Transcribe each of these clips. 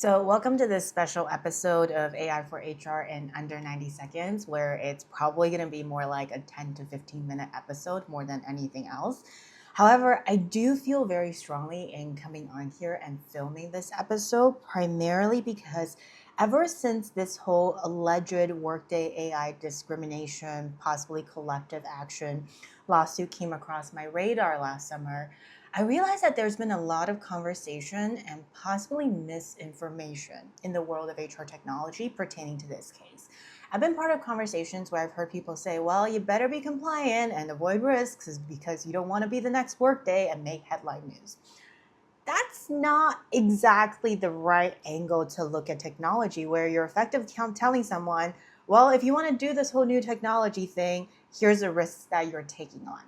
So, welcome to this special episode of AI for HR in under 90 seconds, where it's probably going to be more like a 10 to 15-minute episode more than anything else. However, I do feel very strongly in coming on here and filming this episode, primarily because ever since this whole alleged Workday AI discrimination, possibly collective action lawsuit came across my radar last summer, I realize that there's been a lot of conversation and possibly misinformation in the world of HR technology pertaining to this case. I've been part of conversations where I've heard people say, well, you better be compliant and avoid risks because you don't want to be the next Workday and make headline news. That's not exactly the right angle to look at technology, where you're effectively telling someone, well, if you want to do this whole new technology thing, here's the risks that you're taking on.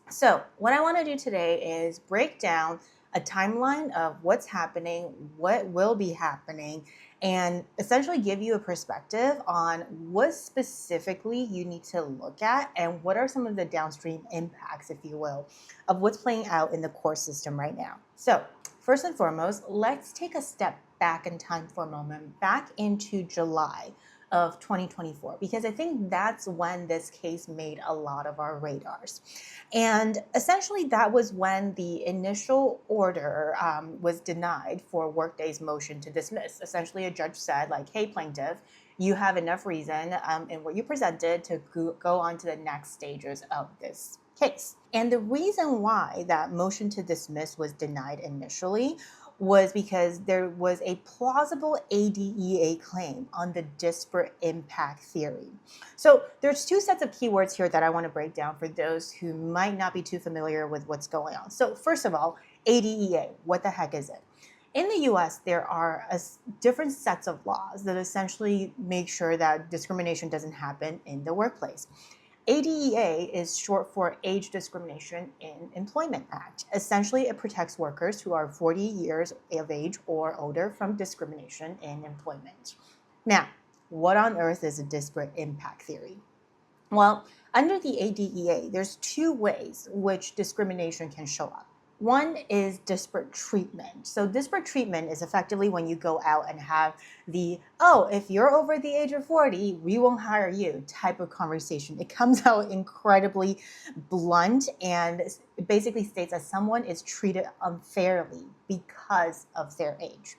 So what I want to do today is break down a timeline of what's happening, what will be happening, and essentially give you a perspective on what specifically you need to look at and what are some of the downstream impacts, if you will, of what's playing out in the core system right now. So first and foremost, let's take a step back in time for a moment, back into July of 2024, because I think that's when this case made a lot of our radars. And essentially, that was when the initial order was denied for Workday's motion to dismiss. Essentially, a judge said, like, hey, plaintiff, you have enough reason in what you presented to go on to the next stages of this case. And the reason why that motion to dismiss was denied initially was because there was a plausible ADEA claim on the disparate impact theory. So there's two sets of keywords here that I want to break down for those who might not be too familiar with what's going on. So first of all, ADEA, what the heck is it? In the US, there are different sets of laws that essentially make sure that discrimination doesn't happen in the workplace. ADEA is short for Age Discrimination in Employment Act. Essentially, it protects workers who are 40 years of age or older from discrimination in employment. Now, what on earth is a disparate impact theory? Well, under the ADEA, there's two ways which discrimination can show up. One is disparate treatment. So disparate treatment is effectively when you go out and have the, oh, if you're over the age of 40, we won't hire you type of conversation. It comes out incredibly blunt and it basically states that someone is treated unfairly because of their age.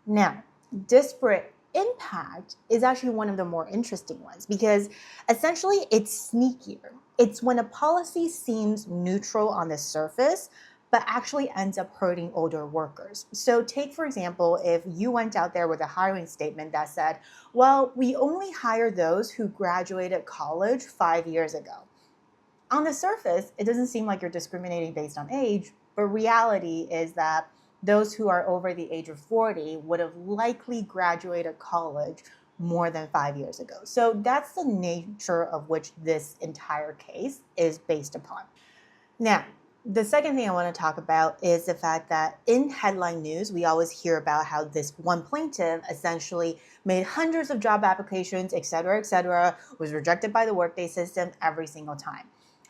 Now, disparate impact is actually one of the more interesting ones because essentially it's sneakier. It's when a policy seems neutral on the surface, but actually ends up hurting older workers. So take, for example, if you went out there with a hiring statement that said, well, we only hire those who graduated college 5 years ago. On the surface, it doesn't seem like you're discriminating based on age, but reality is that those who are over the age of 40 would have likely graduated college more than 5 years ago. So that's the nature of which this entire case is based upon. Now, the second thing I want to talk about is the fact that in headline news, we always hear about how this one plaintiff essentially made hundreds of job applications, et cetera, was rejected by the Workday system every single time.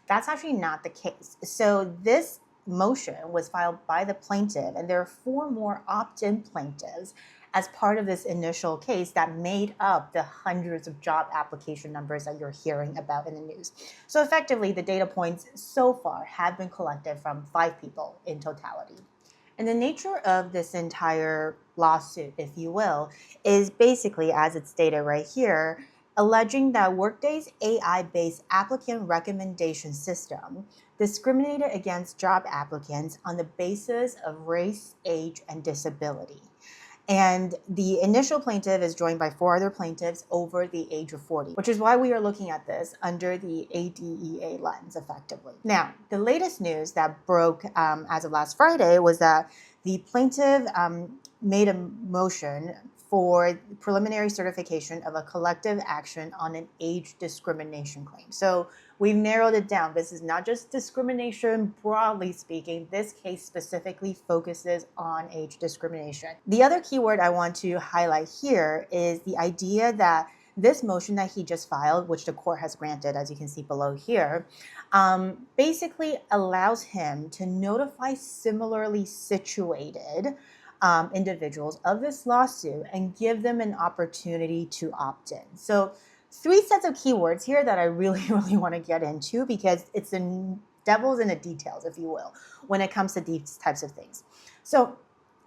That's actually not the case. So this motion was filed by the plaintiff, and there are 4 more opt-in plaintiffs as part of this initial case that made up the hundreds of job application numbers that you're hearing about in the news. So effectively, the data points so far have been collected from 5 people in totality. And the nature of this entire lawsuit, if you will, is basically, as it's stated right here, alleging that Workday's AI-based applicant recommendation system discriminated against job applicants on the basis of race, age, and disability. And the initial plaintiff is joined by 4 other plaintiffs over the age of 40, which is why we are looking at this under the ADEA lens, effectively. Now, the latest news that broke as of last Friday was that the plaintiff made a motion for preliminary certification of a collective action on an age discrimination claim. So we've narrowed it down. This is not just discrimination, broadly speaking. This case specifically focuses on age discrimination. The other keyword I want to highlight here is the idea that this motion that he just filed, which the court has granted, as you can see below here, basically allows him to notify similarly situated individuals of this lawsuit and give them an opportunity to opt in. So 3 sets of keywords here that I really, really want to get into because it's the devil's in the details, if you will, when it comes to these types of things. So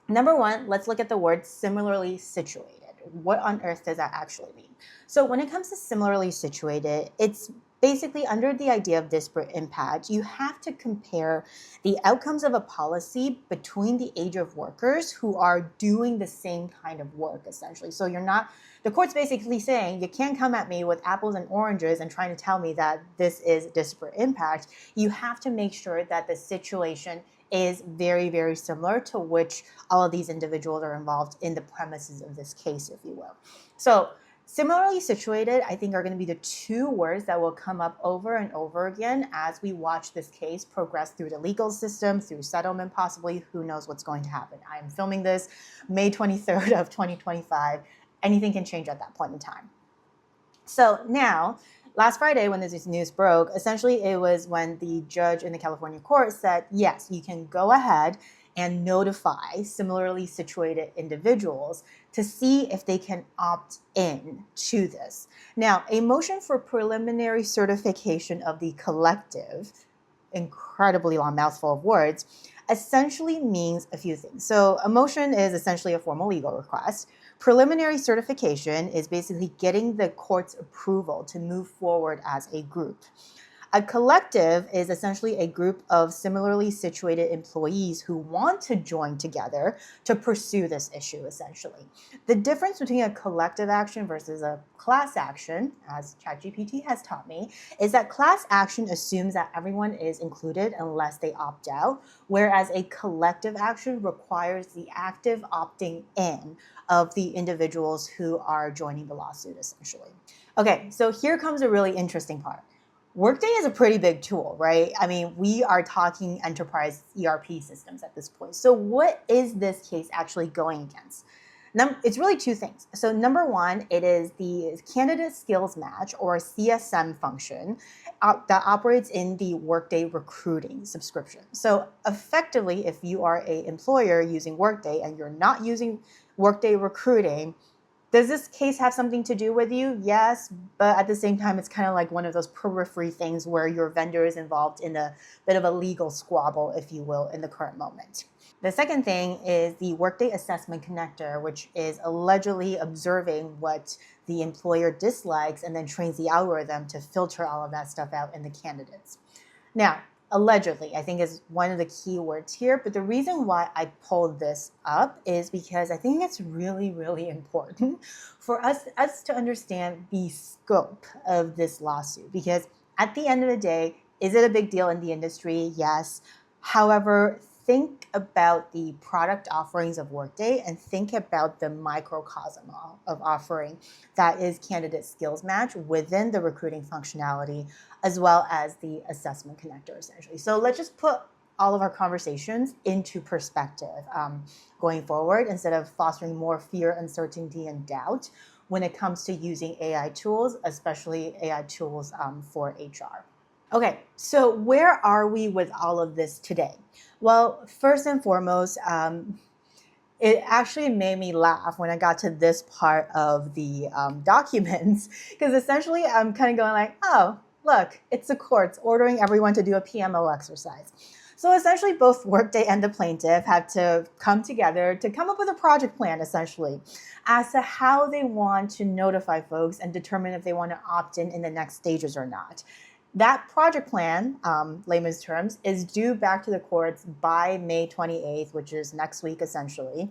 number 1, let's look at the word similarly situated. What on earth does that actually mean? So when it comes to similarly situated, it's basically under the idea of disparate impact, you have to compare the outcomes of a policy between the age of workers who are doing the same kind of work, essentially. So the court's basically saying, you can't come at me with apples and oranges and trying to tell me that this is disparate impact. You have to make sure that the situation is very, very similar to which all of these individuals are involved in the premises of this case, if you will. So similarly situated, I think, are going to be the 2 words that will come up over and over again as we watch this case progress through the legal system, through settlement possibly. Who knows what's going to happen? I am filming this May 23rd of 2025. Anything can change at that point in time. So now, last Friday when this news broke, essentially it was when the judge in the California court said, yes, you can go ahead and notify similarly situated individuals to see if they can opt in to this. Now, a motion for preliminary certification of the collective, incredibly long mouthful of words, essentially means a few things. So a motion is essentially a formal legal request. Preliminary certification is basically getting the court's approval to move forward as a group. A collective is essentially a group of similarly situated employees who want to join together to pursue this issue, essentially. The difference between a collective action versus a class action, as ChatGPT has taught me, is that class action assumes that everyone is included unless they opt out, whereas a collective action requires the active opting in of the individuals who are joining the lawsuit, essentially. Okay, so here comes a really interesting part. Workday is a pretty big tool, right? I mean, we are talking enterprise ERP systems at this point. So what is this case actually going against? It's really 2 things. So number 1, it is the candidate skills match or CSM function that operates in the Workday recruiting subscription. So effectively, if you are an employer using Workday and you're not using Workday recruiting, does this case have something to do with you? Yes, but at the same time, it's kind of like one of those periphery things where your vendor is involved in a bit of a legal squabble, if you will, in the current moment. The second thing is the Workday Assessment Connector, which is allegedly observing what the employer dislikes and then trains the algorithm to filter all of that stuff out in the candidates. Now, allegedly, I think is one of the key words here. But the reason why I pulled this up is because I think it's really, really important for us to understand the scope of this lawsuit. Because at the end of the day, is it a big deal in the industry? Yes. However, think about the product offerings of Workday and think about the microcosm of offering that is candidate skills match within the recruiting functionality, as well as the assessment connector, essentially. So let's just put all of our conversations into perspective going forward instead of fostering more fear, uncertainty, and doubt when it comes to using AI tools, especially AI tools for HR. Okay, so where are we with all of this today? Well, first and foremost, it actually made me laugh when I got to this part of the documents, because essentially I'm kind of going like, oh, look, it's the courts ordering everyone to do a PMO exercise. So essentially both Workday and the plaintiff had to come together to come up with a project plan, essentially, as to how they want to notify folks and determine if they want to opt in the next stages or not. That project plan, layman's terms, is due back to the courts by May 28th, which is next week, essentially.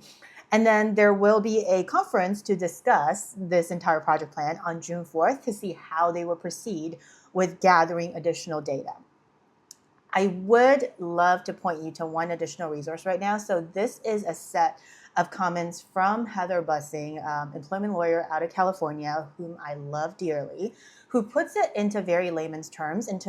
And then there will be a conference to discuss this entire project plan on June 4th to see how they will proceed with gathering additional data. I would love to point you to one additional resource right now. So this is a set of comments from Heather Bussing, employment lawyer out of California, whom I love dearly, who puts it into very layman's terms in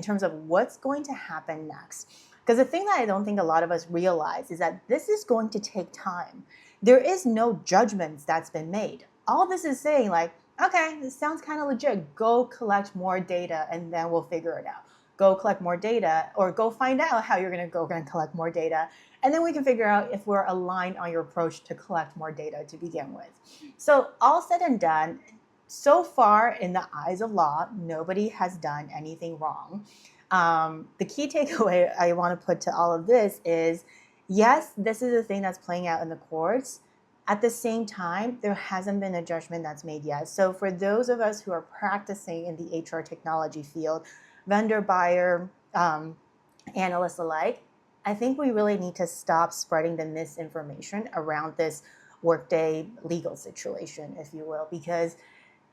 terms of what's going to happen next. Because the thing that I don't think a lot of us realize is that this is going to take time. There is no judgments that's been made. All this is saying like, okay, this sounds kind of legit. Go collect more data and then we'll figure it out. Go collect more data, or go find out how you're going to go and collect more data, And then we can figure out if we're aligned on your approach to collect more data to begin with. So all said and done, so far in the eyes of law, nobody has done anything wrong. The key takeaway I want to put to all of this is, yes, this is a thing that's playing out in the courts. At the same time, there hasn't been a judgment that's made yet. So for those of us who are practicing in the HR technology field, vendor, buyer, analysts alike, I think we really need to stop spreading the misinformation around this Workday legal situation, if you will, because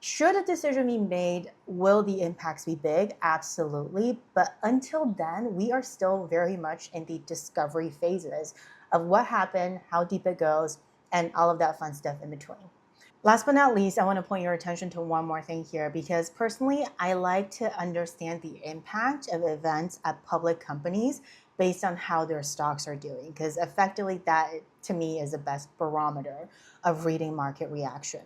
should a decision be made, will the impacts be big? Absolutely. But until then, we are still very much in the discovery phases of what happened, how deep it goes, and all of that fun stuff in between. Last but not least, I want to point your attention to one more thing here, because personally, I like to understand the impact of events at public companies based on how their stocks are doing, because effectively that to me is the best barometer of reading market reaction.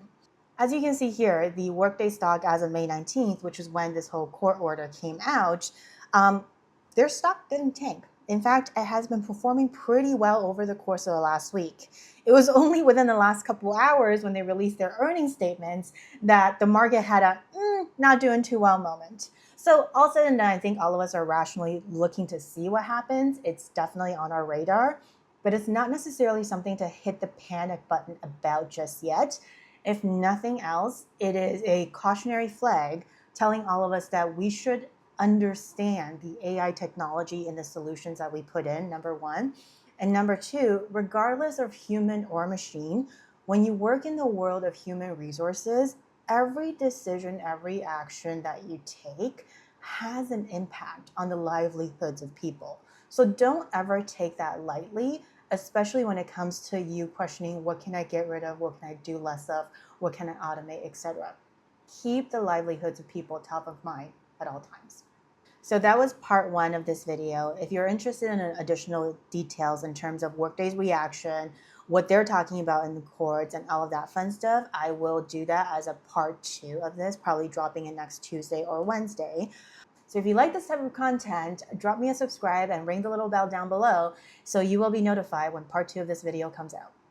As you can see here, the Workday stock as of May 19th, which is when this whole court order came out, their stock didn't tank. In fact, it has been performing pretty well over the course of the last week. It was only within the last couple hours when they released their earnings statements that the market had a not doing too well moment. So all said and done, I think all of us are rationally looking to see what happens. It's definitely on our radar, but it's not necessarily something to hit the panic button about just yet. If nothing else, it is a cautionary flag telling all of us that we should understand the AI technology and the solutions that we put in, number one. And number two, regardless of human or machine, when you work in the world of human resources, every decision, every action that you take has an impact on the livelihoods of people. So don't ever take that lightly, especially when it comes to you questioning, what can I get rid of, what can I do less of, what can I automate, etc. Keep the livelihoods of people top of mind at all times. So that was part one of this video. If you're interested in additional details in terms of Workday's reaction, what they're talking about in the courts and all of that fun stuff, I will do that as a part two of this, probably dropping it next Tuesday or Wednesday. So if you like this type of content, drop me a subscribe and ring the little bell down below so you will be notified when part two of this video comes out.